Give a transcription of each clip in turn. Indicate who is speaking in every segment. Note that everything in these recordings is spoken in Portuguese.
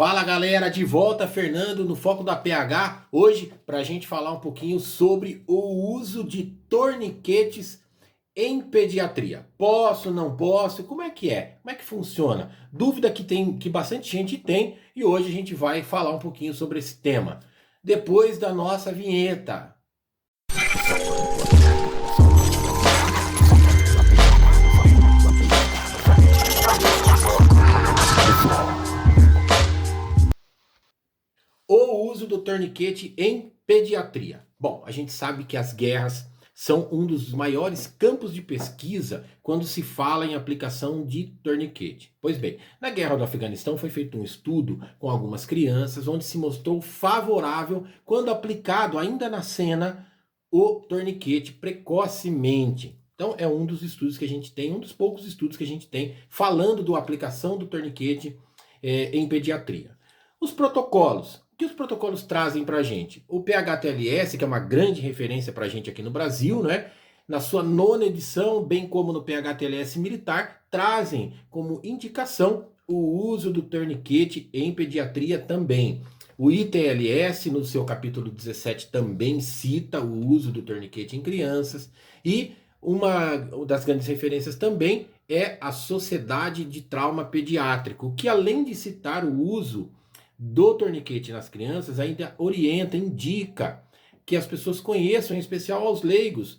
Speaker 1: Fala galera, de volta Fernando no Foco da PH, hoje para a gente falar um pouquinho sobre o uso de torniquetes em pediatria. Posso, não posso? Como é que é? Como é que funciona? Dúvida que bastante gente tem e hoje a gente vai falar um pouquinho sobre esse tema. Depois da nossa vinheta. O uso do torniquete em pediatria. Bom, a gente sabe que as guerras são um dos maiores campos de pesquisa quando se fala em aplicação de torniquete. Pois bem, na guerra do Afeganistão foi feito um estudo com algumas crianças onde se mostrou favorável quando aplicado ainda na cena o torniquete precocemente. Então é um dos estudos que a gente tem, um dos poucos estudos que a gente tem falando da aplicação do torniquete em pediatria. Os protocolos. O que os protocolos trazem para a gente? O PHTLS, que é uma grande referência para a gente aqui no Brasil, né? Na sua 9ª edição, bem como no PHTLS militar, trazem como indicação o uso do torniquete em pediatria também. O ITLS, no seu capítulo 17, também cita o uso do torniquete em crianças. E uma das grandes referências também é a Sociedade de Trauma Pediátrico, que além de citar o uso do torniquete nas crianças, ainda orienta, indica que as pessoas conheçam, em especial aos leigos,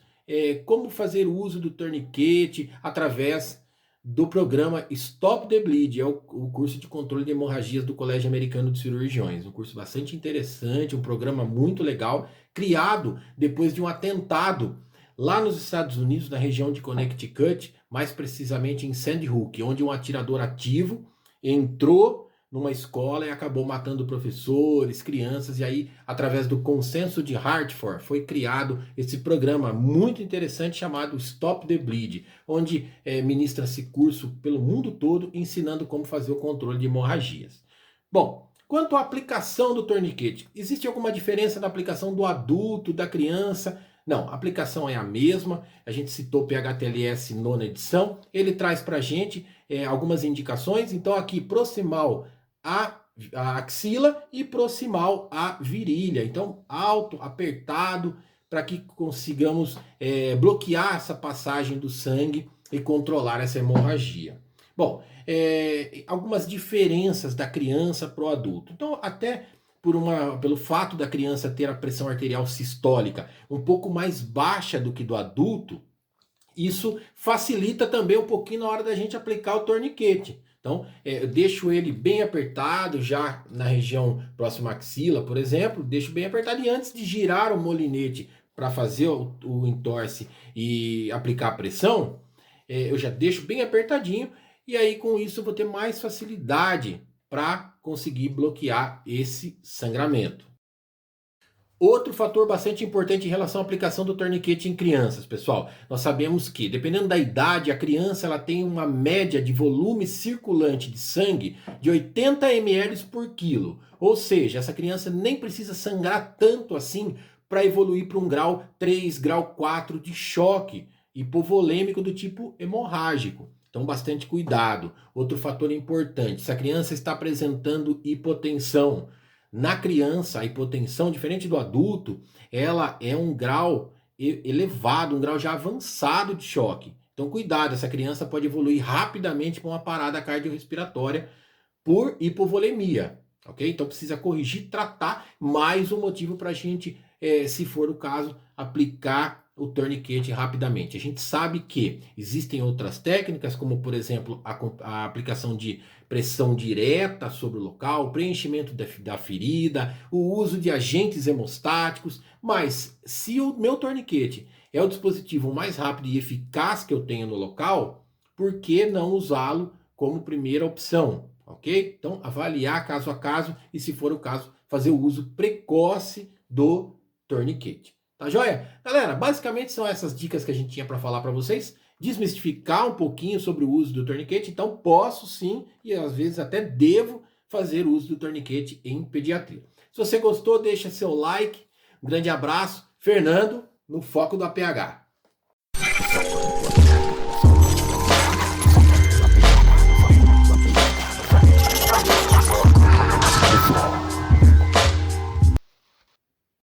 Speaker 1: como fazer uso do torniquete através do programa Stop the Bleed, é o curso de controle de hemorragias do Colégio Americano de Cirurgiões. Um curso bastante interessante, um programa muito legal, criado depois de um atentado lá nos Estados Unidos, na região de Connecticut, mais precisamente em Sandy Hook, onde um atirador ativo entrou numa escola e acabou matando professores, crianças, e aí, através do consenso de Hartford, foi criado esse programa muito interessante chamado Stop the Bleed, onde ministra-se curso pelo mundo todo ensinando como fazer o controle de hemorragias. Bom, quanto à aplicação do torniquete, existe alguma diferença na aplicação do adulto, da criança? Não, a aplicação é a mesma, a gente citou o PHTLS 9ª edição, ele traz para a gente algumas indicações, então aqui proximal a axila e proximal a virilha. Então, alto, apertado, para que consigamos bloquear essa passagem do sangue e controlar essa hemorragia. Bom, algumas diferenças da criança para o adulto. Então, até pelo fato da criança ter a pressão arterial sistólica um pouco mais baixa do que do adulto, isso facilita também um pouquinho na hora da gente aplicar o torniquete. Então, eu deixo ele bem apertado, já na região próxima à axila, por exemplo, deixo bem apertado e antes de girar o molinete para fazer o entorse e aplicar a pressão, eu já deixo bem apertadinho e aí com isso eu vou ter mais facilidade para conseguir bloquear esse sangramento. Outro fator bastante importante em relação à aplicação do torniquete em crianças, pessoal. Nós sabemos que, dependendo da idade, a criança ela tem uma média de volume circulante de sangue de 80 ml por quilo. Ou seja, essa criança nem precisa sangrar tanto assim para evoluir para um grau 3, grau 4 de choque hipovolêmico do tipo hemorrágico. Então, bastante cuidado. Outro fator importante, se a criança está apresentando hipotensão, na criança, a hipotensão, diferente do adulto, ela é um grau elevado, um grau já avançado de choque. Então, cuidado, essa criança pode evoluir rapidamente para uma parada cardiorrespiratória por hipovolemia, ok? Então, precisa corrigir, tratar, mais um motivo para a gente, se for o caso, aplicar o torniquete rapidamente. A gente sabe que existem outras técnicas, como por exemplo a aplicação de pressão direta sobre o local, preenchimento da ferida, o uso de agentes hemostáticos, mas se o meu torniquete é o dispositivo mais rápido e eficaz que eu tenho no local, por que não usá-lo como primeira opção? Ok? Então, avaliar caso a caso e, se for o caso, fazer o uso precoce do torniquete. Tá joia? Galera, basicamente são essas dicas que a gente tinha para falar para vocês. Desmistificar um pouquinho sobre o uso do torniquete. Então, posso sim, e às vezes até devo, fazer o uso do torniquete em pediatria. Se você gostou, deixa seu like. Um grande abraço. Fernando, no Foco da PH.